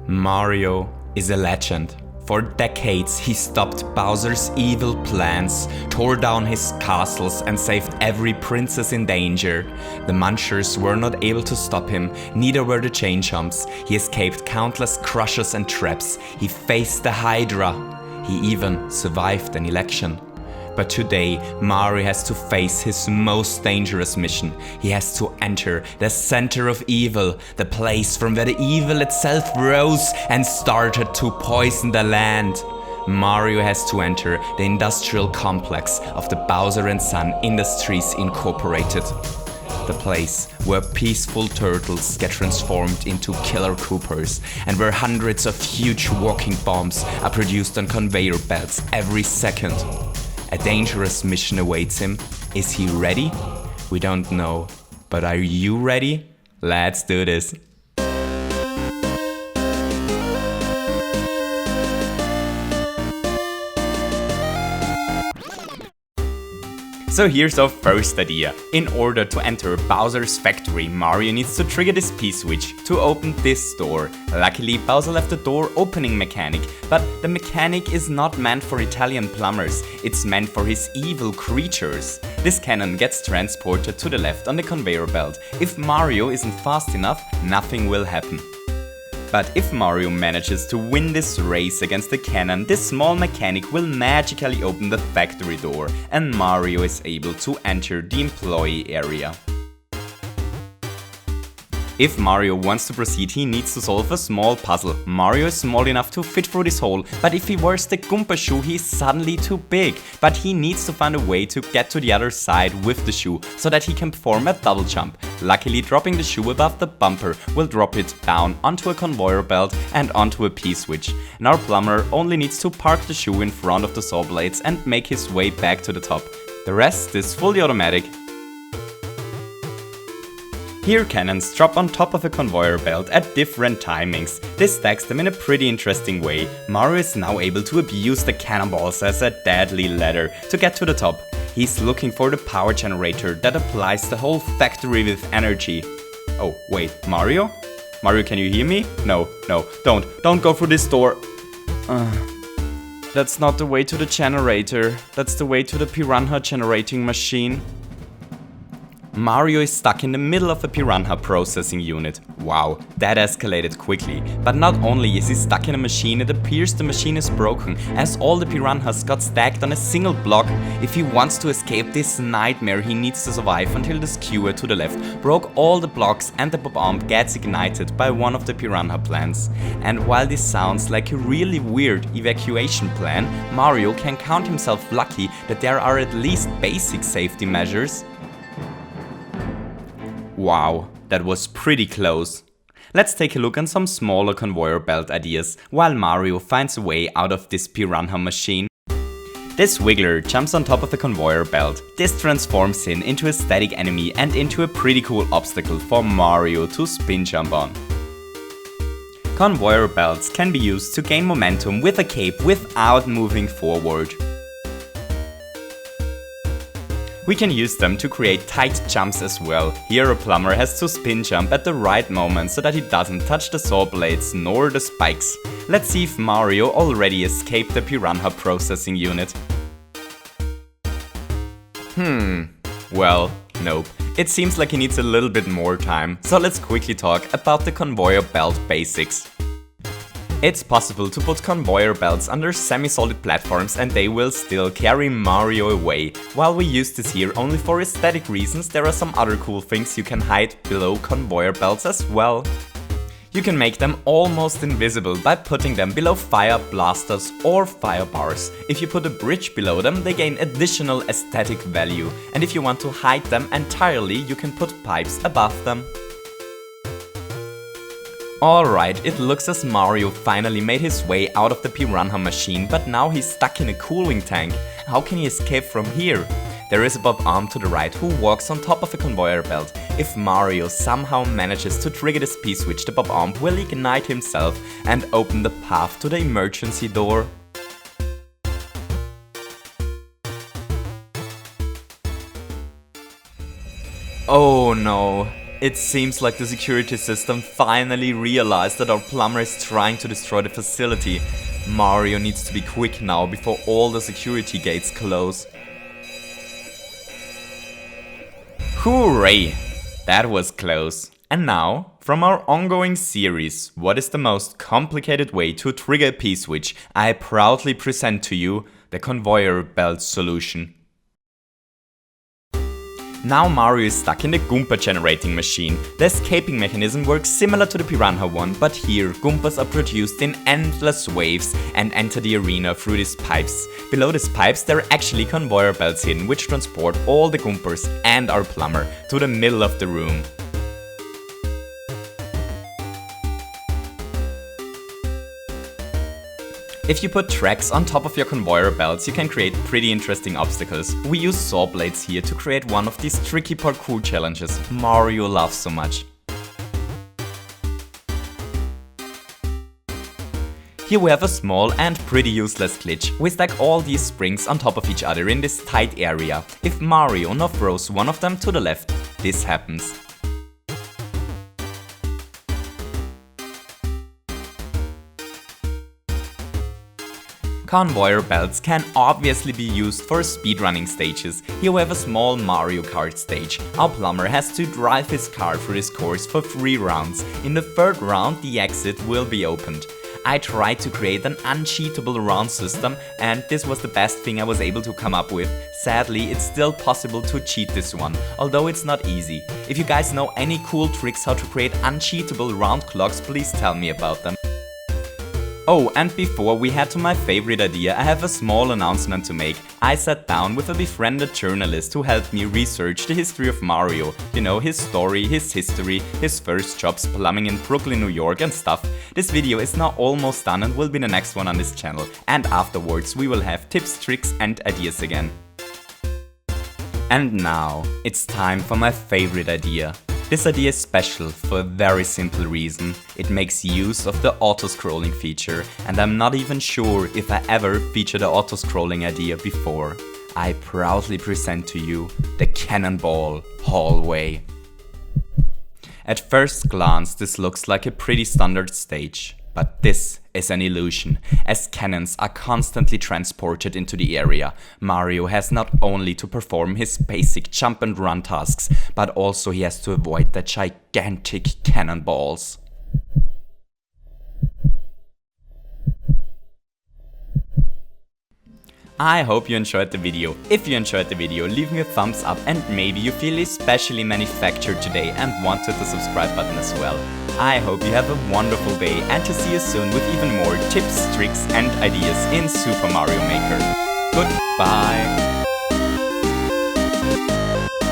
Mario is a legend. For decades, he stopped Bowser's evil plans, tore down his castles and saved every princess in danger. The Munchers were not able to stop him, neither were the Chain Chomps. He escaped countless crushes and traps. He faced the Hydra. He even survived an election. But today, Mario has to face his most dangerous mission. He has to enter the center of evil, the place from where the evil itself rose and started to poison the land. Mario has to enter the industrial complex of the Bowser&Son Industries Incorporated. The place where peaceful turtles get transformed into killer Coopers and where hundreds of huge walking bombs are produced on conveyor belts every second. A dangerous mission awaits him. Is he ready? We don't know. But are you ready? Let's do this. So here's our first idea. In order to enter Bowser's factory, Mario needs to trigger this P-switch to open this door. Luckily, Bowser left the door opening mechanic, but the mechanic is not meant for Italian plumbers, it's meant for his evil creatures. This cannon gets transported to the left on the conveyor belt. If Mario isn't fast enough, nothing will happen. But if Mario manages to win this race against the cannon, this small mechanic will magically open the factory door and Mario is able to enter the employee area. If Mario wants to proceed, he needs to solve a small puzzle. Mario is small enough to fit through this hole, but if he wears the Goomba shoe, he's suddenly too big. But he needs to find a way to get to the other side with the shoe, so that he can perform a double jump. Luckily, dropping the shoe above the bumper will drop it down onto a conveyor belt and onto a P-switch. And our plumber only needs to park the shoe in front of the saw blades and make his way back to the top. The rest is fully automatic. Here cannons drop on top of a conveyor belt at different timings. This stacks them in a pretty interesting way. Mario is now able to abuse the cannonballs as a deadly ladder to get to the top. He's looking for the power generator that applies the whole factory with energy. Oh wait, Mario? Mario, can you hear me? No, don't go through this door. That's not the way to the generator. That's the way to the piranha generating machine. Mario is stuck in the middle of a piranha processing unit. Wow, that escalated quickly. But not only is he stuck in a machine, it appears the machine is broken, as all the piranhas got stacked on a single block. If he wants to escape this nightmare, he needs to survive until the skewer to the left broke all the blocks and the bomb gets ignited by one of the piranha plants. And while this sounds like a really weird evacuation plan, Mario can count himself lucky that there are at least basic safety measures. Wow, that was pretty close. Let's take a look at some smaller conveyor belt ideas while Mario finds a way out of this piranha machine. This wiggler jumps on top of a conveyor belt. This transforms him into a static enemy and into a pretty cool obstacle for Mario to spin jump on. Conveyor belts can be used to gain momentum with a cape without moving forward. We can use them to create tight jumps as well. Here a plumber has to spin jump at the right moment so that he doesn't touch the saw blades nor the spikes. Let's see if Mario already escaped the piranha processing unit. Well, nope. It seems like he needs a little bit more time, so let's quickly talk about the conveyor belt basics. It's possible to put conveyor belts under semi-solid platforms and they will still carry Mario away. While we use this here only for aesthetic reasons, there are some other cool things you can hide below conveyor belts as well. You can make them almost invisible by putting them below fire blasters or fire bars. If you put a bridge below them, they gain additional aesthetic value. And if you want to hide them entirely, you can put pipes above them. Alright, it looks as Mario finally made his way out of the piranha machine, but now he's stuck in a cooling tank. How can he escape from here? There is a bob arm to the right who walks on top of a conveyor belt. If Mario somehow manages to trigger this P-switch, the bob arm will ignite himself and open the path to the emergency door. Oh no. It seems like the security system finally realized that our plumber is trying to destroy the facility. Mario needs to be quick now before all the security gates close. Hooray! That was close. And now, from our ongoing series, what is the most complicated way to trigger a P-switch, I proudly present to you the conveyor belt solution. Now Mario is stuck in the Goomba generating machine. The escaping mechanism works similar to the Piranha one, but here Goombas are produced in endless waves and enter the arena through these pipes. Below these pipes there are actually conveyor belts hidden which transport all the Goombas and our plumber to the middle of the room. If you put tracks on top of your conveyor belts, you can create pretty interesting obstacles. We use saw blades here to create one of these tricky parkour challenges Mario loves so much. Here we have a small and pretty useless glitch. We stack all these springs on top of each other in this tight area. If Mario now throws one of them to the left, this happens. Conveyor belts can obviously be used for speedrunning stages. Here we have a small Mario Kart stage. Our plumber has to drive his car through this course for 3 rounds. In the 3rd round the exit will be opened. I tried to create an uncheatable round system and this was the best thing I was able to come up with. Sadly, it's still possible to cheat this one, although it's not easy. If you guys know any cool tricks how to create uncheatable round clocks, please tell me about them. Oh, and before we head to my favorite idea, I have a small announcement to make. I sat down with a befriended journalist who helped me research the history of Mario. You know, his story, his history, his first jobs plumbing in Brooklyn, New York and stuff. This video is now almost done and will be the next one on this channel. And afterwards we will have tips, tricks and ideas again. And now, it's time for my favorite idea. This idea is special for a very simple reason. It makes use of the auto-scrolling feature, and I'm not even sure if I ever featured the auto-scrolling idea before. I proudly present to you the Cannonball Hallway. At first glance this looks like a pretty standard stage, but this is an illusion, as cannons are constantly transported into the area. Mario has not only to perform his basic jump and run tasks, but also he has to avoid the gigantic cannonballs. I hope you enjoyed the video. If you enjoyed the video, leave me a thumbs up and maybe you feel especially manufactured today and wanted the subscribe button as well. I hope you have a wonderful day and to see you soon with even more tips, tricks and ideas in Super Mario Maker. Goodbye!